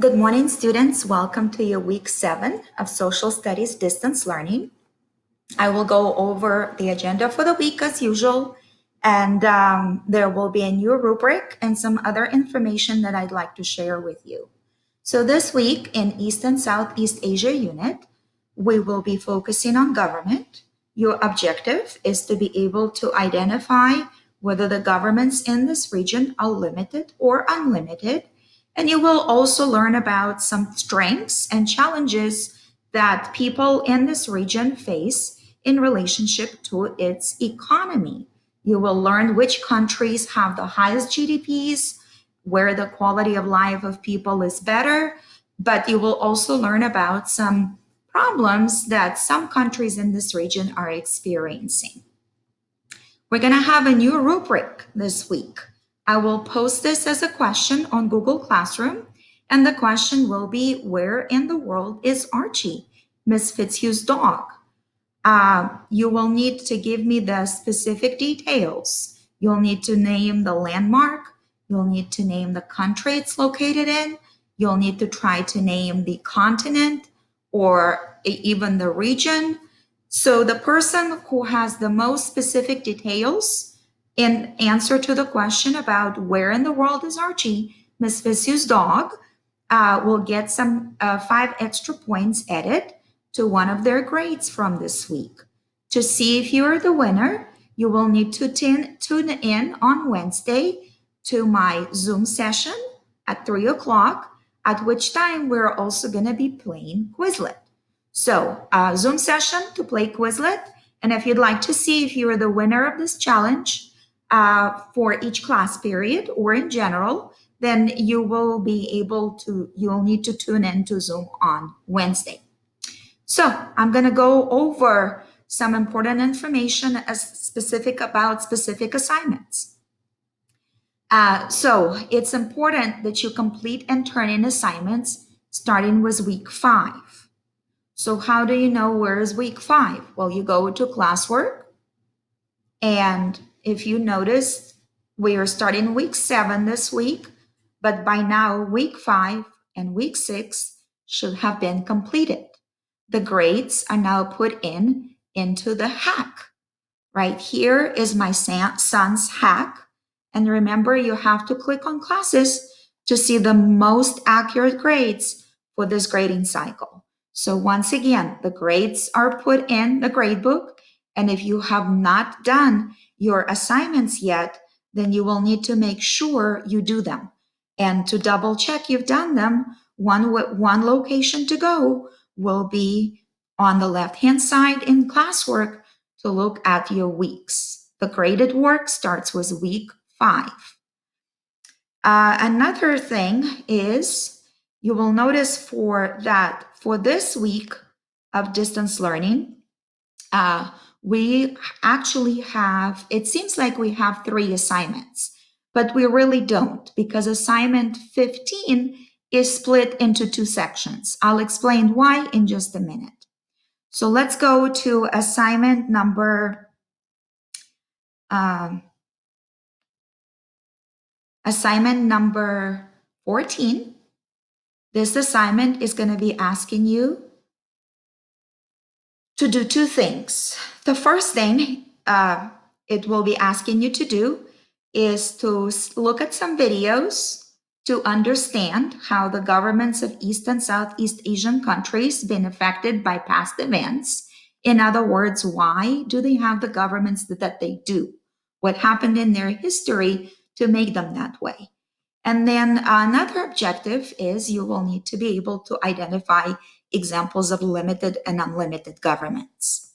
Good morning, students. Welcome to your week 7 of social studies distance learning. I will go over the agenda for the week as usual, and there will be a new rubric and some other information that I'd like to share with you. So this week in East and Southeast Asia unit, we will be focusing on government. Your objective is to be able to identify whether the governments in this region are limited or unlimited. And you will also learn about some strengths and challenges that people in this region face in relationship to its economy. You will learn which countries have the highest GDPs, where the quality of life of people is better, but you will also learn about some problems that some countries in this region are experiencing. We're going to have a new rubric this week. I will post this as a question on Google Classroom, and the question will be, where in the world is Archie, Miss Fitzhugh's dog? You will need to give me the specific details. You'll need to name the landmark. You'll need to name the country it's located in. You'll need to try to name the continent or even the region. So the person who has the most specific details in answer to the question about where in the world is Archie, Miss Fitzhugh's dog, will get some 5 extra points added to one of their grades from this week. To see if you are the winner, you will need to tune in on Wednesday to my Zoom session at 3 o'clock, at which time we're also going to be playing Quizlet. So, Zoom session to play Quizlet. And if you'd like to see if you are the winner of this challenge for each class period or in general, then you'll need to tune in to Zoom on Wednesday. So I'm going to go over some important information about specific assignments. So it's important that you complete and turn in assignments starting with week 5. So how do you know where is week 5? Well, you go to classwork, and if you notice, we are starting week 7 this week, but by now week 5 and week 6 should have been completed. The grades are now put into the hack. Right here is my son's hack. And remember, you have to click on classes to see the most accurate grades for this grading cycle. So once again, the grades are put in the grade book. And if you have not done your assignments yet, then you will need to make sure you do them. And to double check you've done them, one location to go will be on the left-hand side in classwork to look at your weeks. The graded work starts with week 5. Another thing is you will notice for this week of distance learning, we actually have, it seems like we have 3 assignments, but we really don't, because assignment 15 is split into 2 sections. I'll explain why in just a minute. So let's go to assignment number 14. This assignment is going to be asking you to do 2 things. The first thing it will be asking you to do is to look at some videos to understand how the governments of East and Southeast Asian countries been affected by past events. In other words, why do they have the governments that they do? What happened in their history to make them that way? And then another objective is you will need to be able to identify examples of limited and unlimited governments.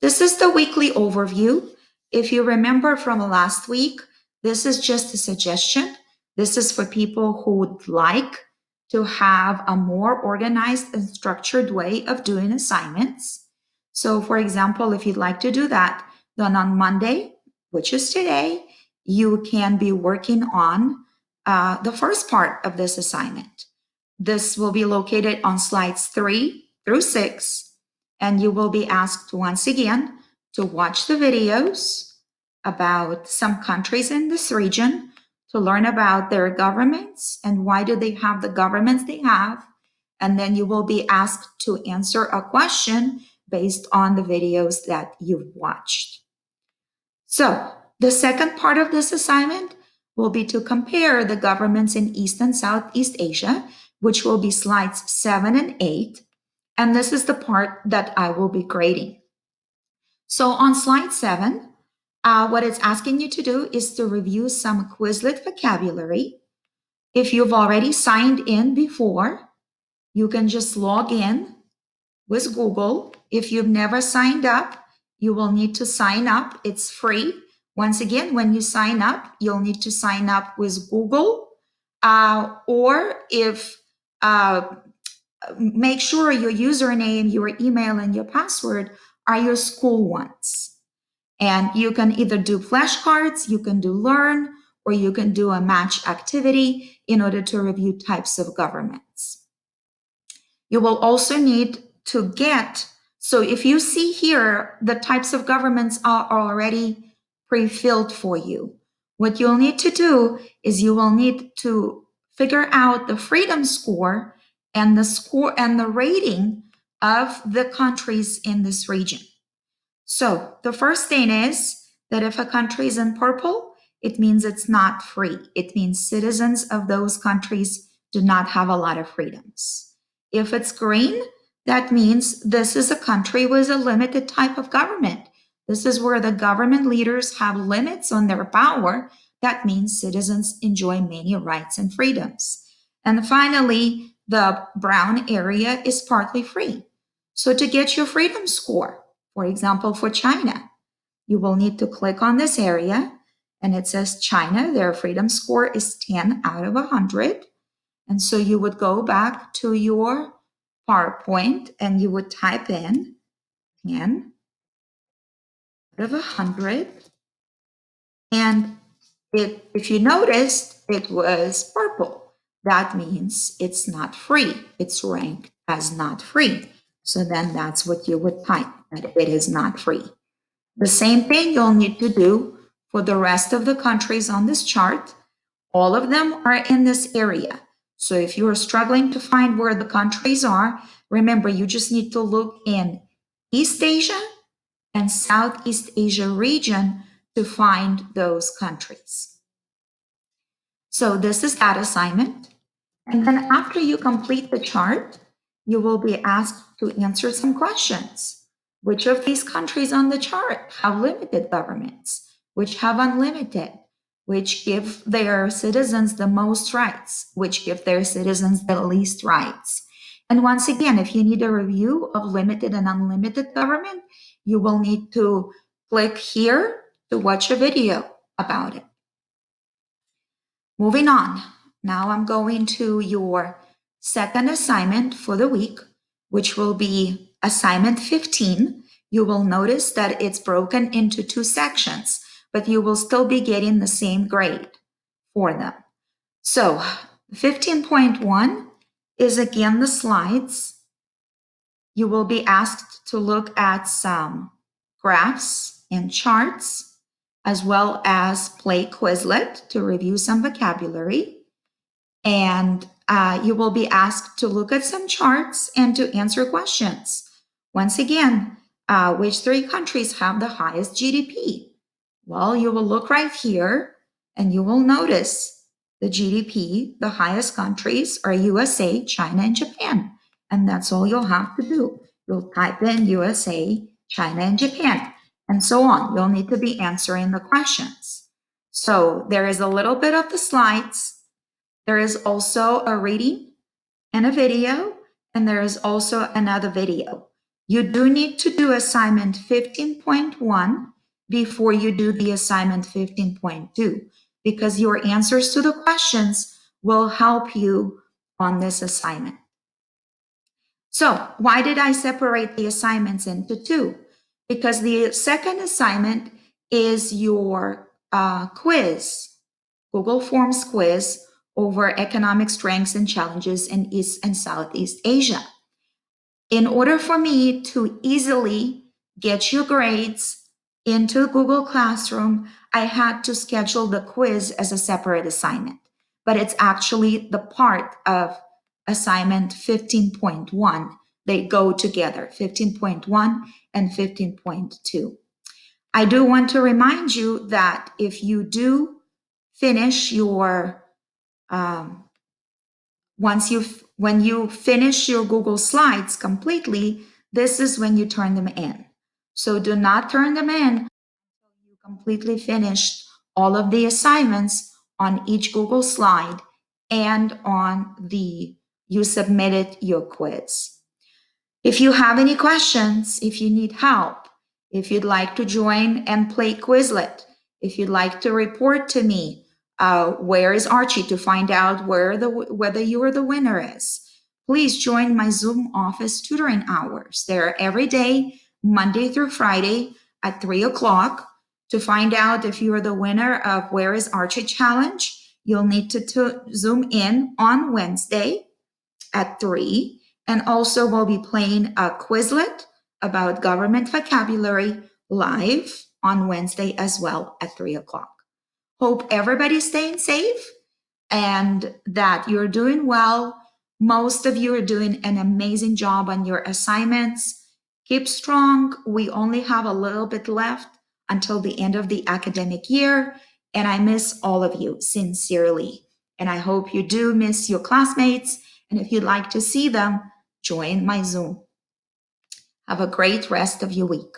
This is the weekly overview. If you remember from last week, this is just a suggestion. This is for people who would like to have a more organized and structured way of doing assignments. So for example, if you'd like to do that, then on Monday, which is today, you can be working on the first part of this assignment. This will be located on slides 3 through 6, and you will be asked once again to watch the videos about some countries in this region to learn about their governments and why do they have the governments they have. And then you will be asked to answer a question based on the videos that you've watched. So the second part of this assignment will be to compare the governments in East and Southeast Asia, which will be slides 7 and 8. And this is the part that I will be grading. So on slide 7, what it's asking you to do is to review some Quizlet vocabulary. If you've already signed in before, you can just log in with Google. If you've never signed up, you will need to sign up. It's free. Once again, when you sign up, you'll need to sign up with Google, or if make sure your username, your email, and your password are your school ones. And you can either do flashcards, you can do learn, or you can do a match activity in order to review types of governments. You will also need to get, so if you see here, the types of governments are already pre-filled for you. What you'll need to do is you will need to figure out the freedom score and the rating of the countries in this region. So the first thing is that if a country is in purple, it means it's not free. It means citizens of those countries do not have a lot of freedoms. If it's green, that means this is a country with a limited type of government. This is where the government leaders have limits on their power. That means citizens enjoy many rights and freedoms. And finally, the brown area is partly free. So to get your freedom score, for example, for China, you will need to click on this area and it says China, their freedom score is 10 out of 100. And so you would go back to your PowerPoint and you would type in 10 out of 100. And if you noticed, it was purple. That means it's not free. It's ranked as not free. So then that's what you would type, that it is not free. The same thing you'll need to do for the rest of the countries on this chart. All of them are in this area. So if you are struggling to find where the countries are, remember, you just need to look in East Asia and Southeast Asia region to find those countries. So this is that assignment. And then after you complete the chart, you will be asked to answer some questions. Which of these countries on the chart have limited governments? Which have unlimited? Which give their citizens the most rights? Which give their citizens the least rights? And once again, if you need a review of limited and unlimited government, you will need to click here to watch a video about it. Moving on. Now I'm going to your second assignment for the week, which will be assignment 15. You will notice that it's broken into 2 sections, but you will still be getting the same grade for them. So 15.1 is again the slides. You will be asked to look at some graphs and charts, as well as play Quizlet to review some vocabulary. And you will be asked to look at some charts and to answer questions. Once again, which 3 countries have the highest GDP? Well, you will look right here and you will notice the GDP, the highest countries are USA, China, and Japan. And that's all you'll have to do. You'll type in USA, China, and Japan, and so on. You'll need to be answering the questions. So there is a little bit of the slides. There is also a reading and a video, and there is also another video. You do need to do assignment 15.1 before you do the assignment 15.2, because your answers to the questions will help you on this assignment. So why did I separate the assignments into 2? Because the second assignment is your quiz, Google Forms quiz over economic strengths and challenges in East and Southeast Asia. In order for me to easily get your grades into Google Classroom, I had to schedule the quiz as a separate assignment, but it's actually the part of assignment 15.1. They go together, 15.1 and 15.2. I do want to remind you that if you do finish your um, when you finish your Google Slides completely, this is when you turn them in. So do not turn them in until you completely finished all of the assignments on each Google slide and on the you submitted your quiz. If you have any questions, if you need help, if you'd like to join and play Quizlet, if you'd like to report to me, where is Archie to find out whether you are the winner is, please join my Zoom office tutoring hours. They're every day, Monday through Friday at 3 o'clock. To find out if you are the winner of Where is Archie Challenge, you'll need to Zoom in on Wednesday at 3. And also we'll be playing a Quizlet about government vocabulary live on Wednesday as well at 3 o'clock. Hope everybody's staying safe and that you're doing well. Most of you are doing an amazing job on your assignments. Keep strong. We only have a little bit left until the end of the academic year, and I miss all of you sincerely. And I hope you do miss your classmates. And if you'd like to see them, join my Zoom. Have a great rest of your week.